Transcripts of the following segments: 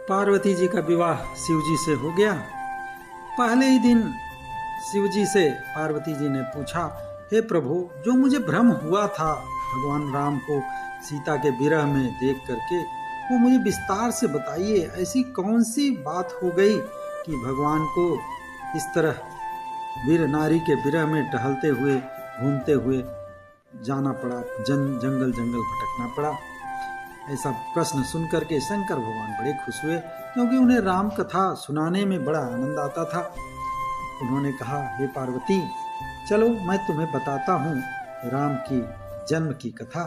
पार्वती जी का विवाह शिव जी से हो गया। पहले ही दिन शिव जी से पार्वती जी ने पूछा, हे प्रभु, जो मुझे भ्रम हुआ था भगवान राम को सीता के विरह में देख करके, वो मुझे विस्तार से बताइए। ऐसी कौन सी बात हो गई कि भगवान को इस तरह वीर नारी के विरह में टहलते हुए घूमते हुए जाना पड़ा, जंगल जंगल भटकना पड़ा। ऐसा प्रश्न सुनकर के शंकर भगवान बड़े खुश हुए, क्योंकि उन्हें राम कथा सुनाने में बड़ा आनंद आता था। उन्होंने कहा, हे पार्वती, चलो मैं तुम्हें बताता हूँ राम की जन्म की कथा।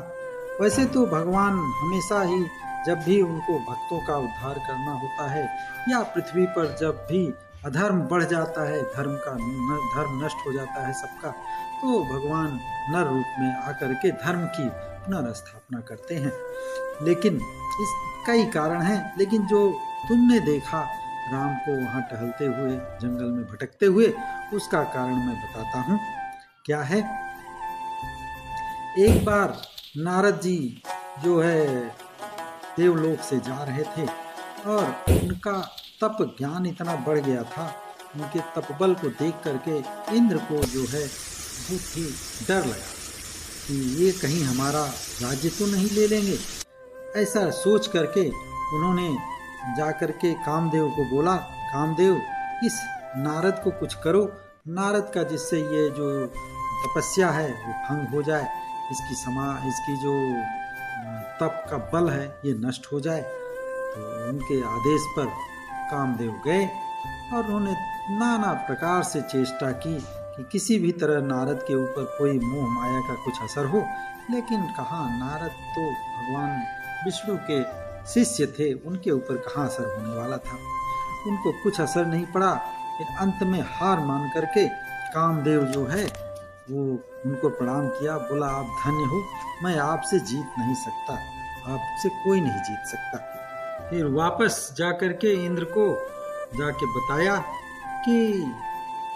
वैसे तो भगवान हमेशा ही जब भी उनको भक्तों का उद्धार करना होता है या पृथ्वी पर जब भी अधर्म बढ़ जाता है, धर्म नष्ट हो जाता है सबका, तो भगवान नर रूप में आकर के धर्म की पुनर्स्थापना करते हैं। लेकिन इस कई कारण हैं, लेकिन जो तुमने देखा राम को वहाँ टहलते हुए जंगल में भटकते हुए, उसका कारण मैं बताता हूँ। क्या है? एक बार नारद जी जो है देवलोक से जा रहे थे और उनका तप ज्ञान इतना बढ़ गया था, उनके तपबल को देख करके इंद्र को जो है बहुत ही डर लगा कि ये कहीं हमारा राज्य तो नहीं ले लेंगे। ऐसा सोच करके उन्होंने जाकर के कामदेव को बोला, कामदेव, इस नारद को कुछ करो, नारद का जिससे ये जो तपस्या है वो भंग हो जाए, इसकी जो तप का बल है ये नष्ट हो जाए। तो उनके आदेश पर कामदेव गए और उन्होंने नाना प्रकार से चेष्टा की कि किसी भी तरह नारद के ऊपर कोई मोह माया का कुछ असर हो, लेकिन कहाँ, नारद तो भगवान विष्णु के शिष्य थे, उनके ऊपर कहाँ असर होने वाला था। उनको कुछ असर नहीं पड़ा। फिर अंत में हार मान करके कामदेव जो है वो उनको प्रणाम किया, बोला, आप धन्य हो, मैं आपसे जीत नहीं सकता, आपसे कोई नहीं जीत सकता। फिर वापस जा करके इंद्र को जाके बताया कि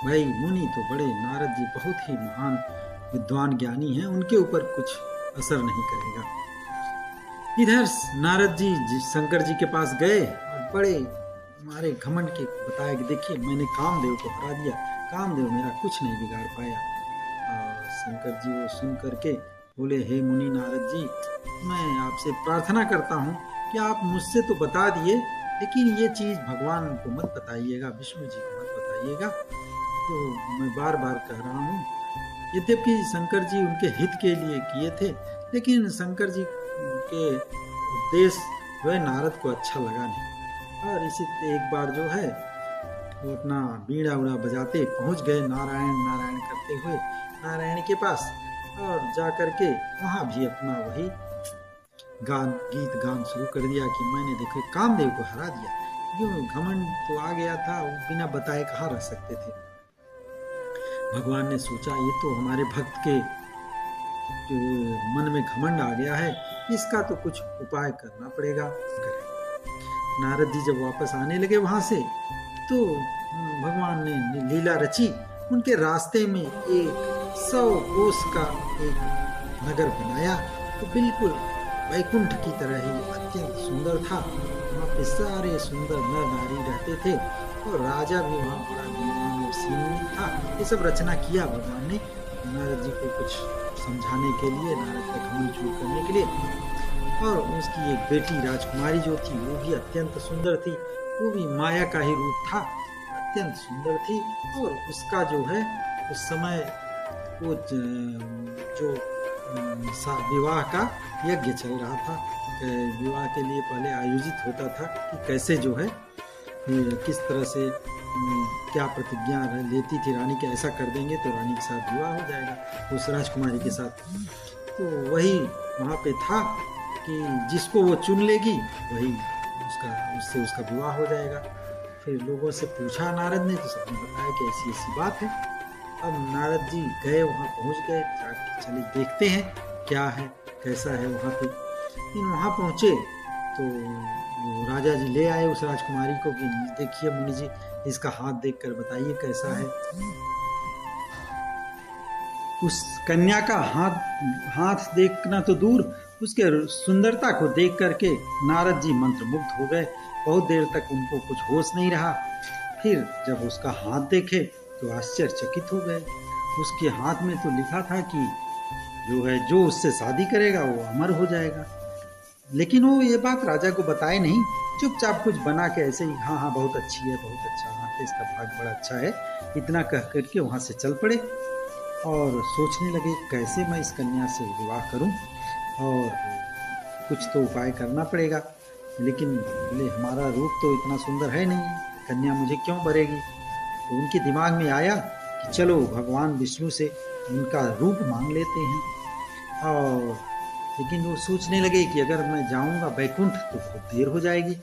भाई मुनि तो बड़े, नारद जी बहुत ही महान विद्वान ज्ञानी हैं, उनके ऊपर कुछ असर नहीं करेगा। इधर नारद जी शंकर जी के पास गए और बड़े हमारे घमंड के बताया कि देखिए मैंने कामदेव को हरा दिया, कामदेव मेरा कुछ नहीं बिगाड़ पाया। और शंकर जी वो सुन करके बोले, हे मुनि नारद जी, मैं आपसे प्रार्थना करता हूँ कि आप मुझसे तो बता दिए, लेकिन ये चीज़ भगवान को मत बताइएगा, विष्णु जी को मत बताइएगा। तो मैं बार बार कह रहा हूँ। यद्यपि शंकर जी उनके हित के लिए किए थे, लेकिन शंकर जी के उपदेश जो है नारद को अच्छा लगा नहीं। और इसी एक बार जो है वो अपना बीड़ा उड़ा बजाते पहुंच गए नारायण नारायण करते हुए नारायण के पास, और जा करके वहाँ भी अपना वही गीत गान शुरू कर दिया कि मैंने देखो कामदेव को हरा दिया। क्यों, घमंड तो आ गया था, वो बिना बताए कहाँ रह सकते थे। भगवान ने सोचा ये तो हमारे भक्त के जो मन में घमंड आ गया है, इसका तो कुछ उपाय करना पड़ेगा। नारद जी जब वापस आने लगे वहां से, तो भगवान ने लीला रची। उनके रास्ते में एक 100 कोस का एक नगर बनाया, तो बिल्कुल वैकुंठ की तरह ही अत्यंत सुंदर था। वहाँ पे सारे सुंदर नर नारी रहते थे और राजा भी वहाँ बड़ा सीमित था। ये सब रचना किया भगवान ने नारद जी को कुछ समझाने के लिए, नारद का घमंड दूर करने के लिए। और उसकी एक बेटी राजकुमारी जो थी वो भी अत्यंत सुंदर थी, वो भी माया का ही रूप था, अत्यंत सुंदर थी। और उसका जो है उस समय वो जो विवाह का यज्ञ चल रहा था। विवाह के लिए पहले आयोजित होता था कि कैसे जो है किस तरह से क्या प्रतिज्ञा लेती थी रानी के, ऐसा कर देंगे तो रानी के साथ विवाह हो जाएगा उस राजकुमारी के साथ। तो वही वहाँ पे था कि जिसको वो चुन लेगी वही उससे उसका विवाह हो जाएगा। फिर लोगों से पूछा नारद ने, तो सबने बताया कि ऐसी ऐसी बात है। अब नारद जी गए, वहाँ पहुँच गए, चलिए देखते हैं क्या है कैसा है वहाँ पे। लेकिन वहाँ पहुँचे तो राजा जी ले आए उस राजकुमारी को कि देखिए मुनि जी, इसका हाथ देखकर बताइए कैसा है। उस कन्या का हाथ देखना तो दूर, उसके सुंदरता को देख करके नारद जी मंत्रमुग्ध हो गए। बहुत देर तक उनको कुछ होश नहीं रहा। फिर जब उसका हाथ देखे तो आश्चर्यचकित हो गए। उसके हाथ में तो लिखा था कि जो है जो उससे शादी करेगा वो अमर हो जाएगा। लेकिन वो ये बात राजा को बताए नहीं, चुपचाप कुछ बना के ऐसे ही, हाँ हाँ बहुत अच्छी है, बहुत अच्छा, हाँ तो इसका भाग बड़ा अच्छा है, इतना कह करके वहाँ से चल पड़े और सोचने लगे कैसे मैं इस कन्या से विवाह करूं, और कुछ तो उपाय करना पड़ेगा। लेकिन बोले हमारा रूप तो इतना सुंदर है नहीं, कन्या मुझे क्यों बरेगी। तो उनके दिमाग में आया कि चलो भगवान विष्णु से उनका रूप मांग लेते हैं। और लेकिन वो सोचने लगे कि अगर मैं जाऊंगा बैकुंठ तो बहुत देर हो जाएगी।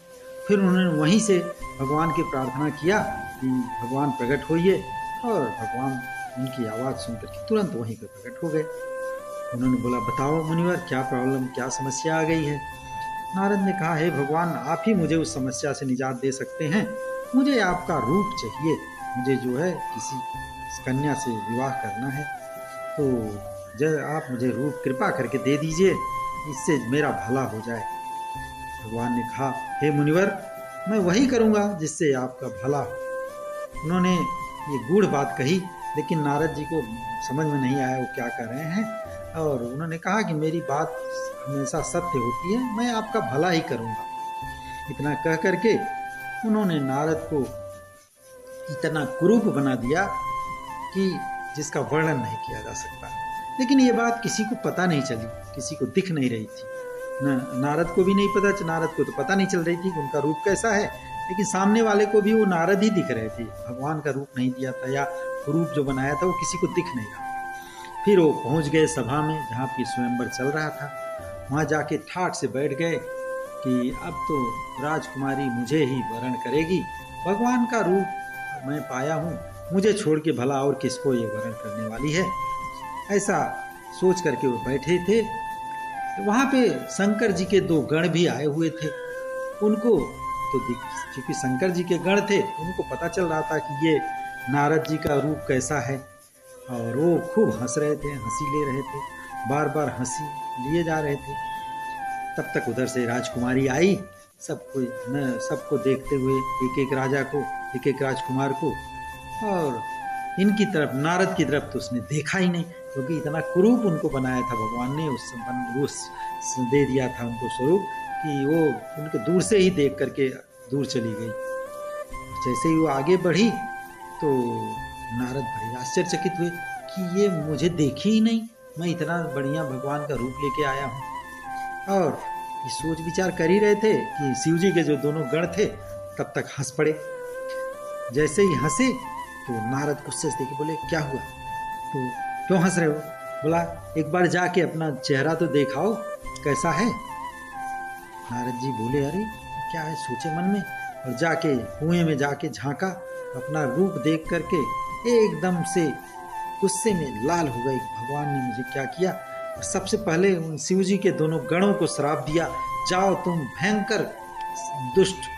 फिर उन्होंने वहीं से भगवान की प्रार्थना किया कि भगवान प्रकट होइए, और भगवान उनकी आवाज़ सुनकर के तुरंत वहीं पर प्रकट हो गए। उन्होंने बोला बताओ मुनिवर क्या प्रॉब्लम, क्या समस्या आ गई है। नारद ने कहा हे भगवान, आप ही मुझे उस समस्या से निजात दे सकते हैं, मुझे आपका रूप चाहिए, मुझे जो है किसी कन्या से विवाह करना है, तो जब आप मुझे रूप कृपा करके दे दीजिए, इससे मेरा भला हो जाए। भगवान ने कहा हे मुनिवर, मैं वही करूँगा जिससे आपका भला हो। उन्होंने ये गूढ़ बात कही, लेकिन नारद जी को समझ में नहीं आया वो क्या कर रहे हैं, और उन्होंने कहा कि मेरी बात हमेशा सत्य होती है, मैं आपका भला ही करूँगा। इतना कह करके उन्होंने नारद को इतना कुरूप बना दिया कि जिसका वर्णन नहीं किया जा सकता। लेकिन ये बात किसी को पता नहीं चली, किसी को दिख नहीं रही थी, नारद को भी नहीं पता, नारद को तो पता नहीं चल रही थी कि उनका रूप कैसा है, लेकिन सामने वाले को भी वो नारद ही दिख रहे थे, भगवान का रूप नहीं दिया था, या रूप जो बनाया था वो किसी को दिख नहीं रहा। फिर वो पहुंच गए सभा में जहाँ पे स्वयंवर चल रहा था। वहाँ जाके ठाठ से बैठ गए कि अब तो राजकुमारी मुझे ही वरण करेगी, भगवान का रूप मैं पाया हूँ, मुझे छोड़ के भला और किसको ये वरण करने वाली है। ऐसा सोच करके वो बैठे थे। वहाँ पे शंकर जी के दो गण भी आए हुए थे। उनको तो क्योंकि शंकर जी के गण थे, उनको पता चल रहा था कि ये नारद जी का रूप कैसा है, और वो खूब हंस रहे थे, हंसी ले रहे थे, बार बार हंसी लिए जा रहे थे। तब तक उधर से राजकुमारी आई, सबको देखते हुए, एक एक राजा को, एक एक राजकुमार को, और इनकी तरफ, नारद की तरफ तो उसने देखा ही नहीं, क्योंकि इतना कुरूप उनको बनाया था भगवान ने, उस दे दिया था उनको स्वरूप कि वो उनके दूर से ही देख करके दूर चली गई। जैसे ही वो आगे बढ़ी तो नारद बड़े आश्चर्यचकित हुए कि ये मुझे देखी ही नहीं, मैं इतना बढ़िया भगवान का रूप लेके आया हूँ। और ये सोच विचार कर ही रहे थे कि शिव जी के जो दोनों गण थे तब तक हंस पड़े। जैसे ही हंसे तो नारद गुस्से से देखे, बोले क्या हुआ, तो क्यों हंस रहे हो। बोला एक बार जाके अपना चेहरा तो दिखाओ कैसा है। नारद जी बोले अरे क्या है, सोचे मन में, और जाके कुएं में जाके झांका, अपना रूप देख करके एकदम से गुस्से में लाल हो गई, भगवान ने मुझे क्या किया। और सबसे पहले उन शिव जी के दोनों गणों को श्राप दिया, जाओ तुम भयंकर दुष्ट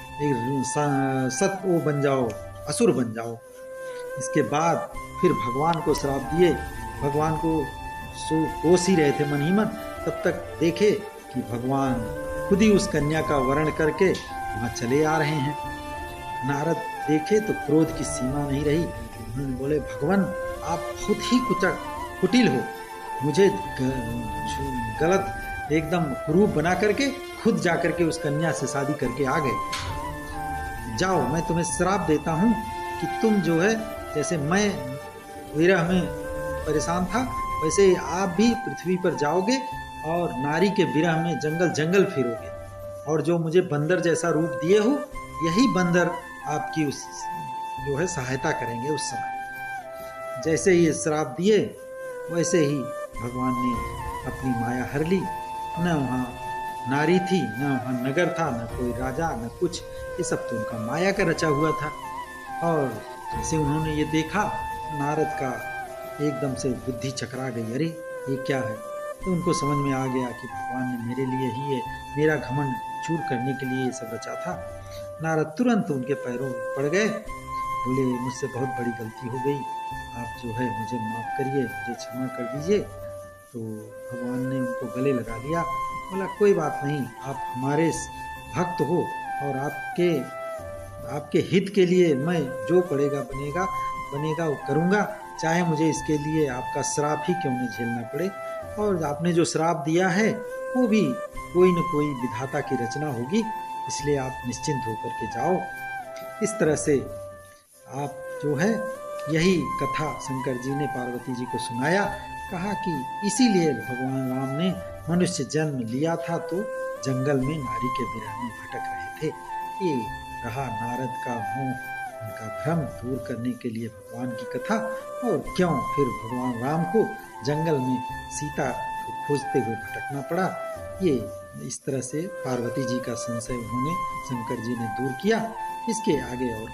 सत वो बन जाओ, असुर बन जाओ। इसके बाद फिर भगवान को श्राप दिए। भगवान को कोस ही रहे थे मन ही मन, तब तक देखे कि भगवान खुद ही उस कन्या का वर्ण करके वहाँ चले आ रहे हैं। नारद देखे तो क्रोध की सीमा नहीं रही। उन्होंने बोले भगवान आप बहुत ही कुटिल हो, मुझे गलत एकदम कुरूप बना करके खुद जाकर के उस कन्या से शादी करके आ गए। जाओ मैं तुम्हें श्राप देता हूँ कि तुम जो है, जैसे मैं विरह में परेशान था वैसे ही आप भी पृथ्वी पर जाओगे और नारी के विरह में जंगल जंगल फिरोगे, और जो मुझे बंदर जैसा रूप दिए हो यही बंदर आपकी उस जो है सहायता करेंगे उस समय। जैसे ही श्राप दिए वैसे ही भगवान ने अपनी माया हर ली। न वहाँ नारी थी, न वहाँ नगर था, न कोई राजा, न कुछ, ये सब तो उनका माया का रचा हुआ था। और जैसे उन्होंने ये देखा, नारद का एकदम से बुद्धि चकरा गई, अरे ये क्या है। तो उनको समझ में आ गया कि भगवान ने मेरे लिए ही ये मेरा घमंड चूर करने के लिए ये सब रचा था। नारद तुरंत उनके पैरों में पड़ गए, बोले मुझसे बहुत बड़ी गलती हो गई, आप जो है मुझे माफ़ करिए, मुझे क्षमा कर दीजिए। तो भगवान ने उनको गले लगा लिया, बोला कोई बात नहीं, आप हमारे भक्त हो, और आपके आपके हित के लिए मैं जो पड़ेगा बनेगा वो करूँगा, चाहे मुझे इसके लिए आपका श्राप ही क्यों न झेलना पड़े। और आपने जो श्राप दिया है वो भी कोई न कोई विधाता की रचना होगी, इसलिए आप निश्चिंत होकर के जाओ। इस तरह से आप जो है यही कथा शंकर जी ने पार्वती जी को सुनाया। कहा कि इसीलिए भगवान राम ने मनुष्य जन्म लिया था तो जंगल में नारी के विरह में भटक रहे थे। ये रहा नारद का मोह, उनका भ्रम दूर करने के लिए भगवान की कथा। और क्यों फिर भगवान राम को जंगल में सीता को खोजते हुए भटकना पड़ा, ये इस तरह से पार्वती जी का संशय उन्होंने शंकर जी ने दूर किया। इसके आगे और